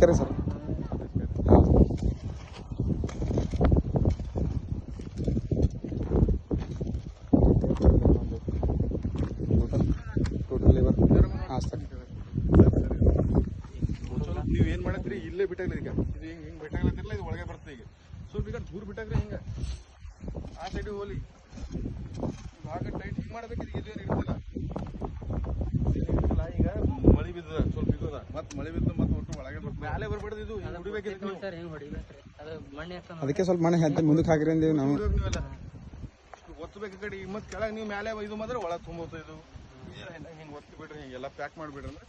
Chhattisgarh sir. Total labour ಹಾಂ sir. ನೀವು ಏನು ಮಾಡತ್ತೀರಿ ಇಲ್ಲೇ ಬಿಟ್ಟಾಗ್ಲಿ ಈಗ ಇದು ಹಿಂಗೆ ಬಿಟ್ಟಾಗ್ಲತ್ತಿರಲ್ಲ ಇದು ಒಳಗೆ ಬರ್ತದೆ ಈಗ ಸ್ವಲ್ಪ ಈಗ ದೂರ ಬಿಟ್ಟಾಗ್ರಿ ಹಿಂಗೆ ಆ ಸೈಡಿಗೆ ಹೋಗ್ಲಿ ಆಗ ಟೈಟ್ ಹಿಂಗೆ ಮಾಡ್ಬೇಕು ಇದು ಇದೇನು ಇರ್ತಿಲ್ಲ ಈಗ ಮಳೆ ಬಿದ್ದದ ಸ್ವಲ್ಪ ಇದದ ಮತ್ತೆ ಮಳೆ ಬಿದ್ದು ಮತ್ತೆ ಒಟ್ಟು ಒಳಗೆ ಬರ್ತದೆ ಮ್ಯಾಲೆ ಬರ್ಬಿಡ್ದು ಇದು ಹೊಡಿಬೇಕಿತ್ತು ಅದಕ್ಕೆ ಸ್ವಲ್ಪ ಮನೆ ಹೆಂತ ಮುಂದಕ್ಕೆ ಹಾಕಿರಿ ಅಂದೇವಿ ನಾವು. ಒತ್ತಬೇಕು ಕಡೆ ಮತ್ತೆ ಕೆಳಗೆ ನೀವು ಮ್ಯಾಲೆ ಇದು ಮಾಡಿದ್ರೆ ಒಳಗೆ ತುಂಬೋತ ಇದು ಹಿಂಗೆ ಒತ್ತಿ ಬಿಡ್ರಿ ಹಿಂಗೆಲ್ಲ ಪ್ಯಾಕ್ ಮಾಡಿಬಿಡ್ರಿ ಅಂದ್ರೆ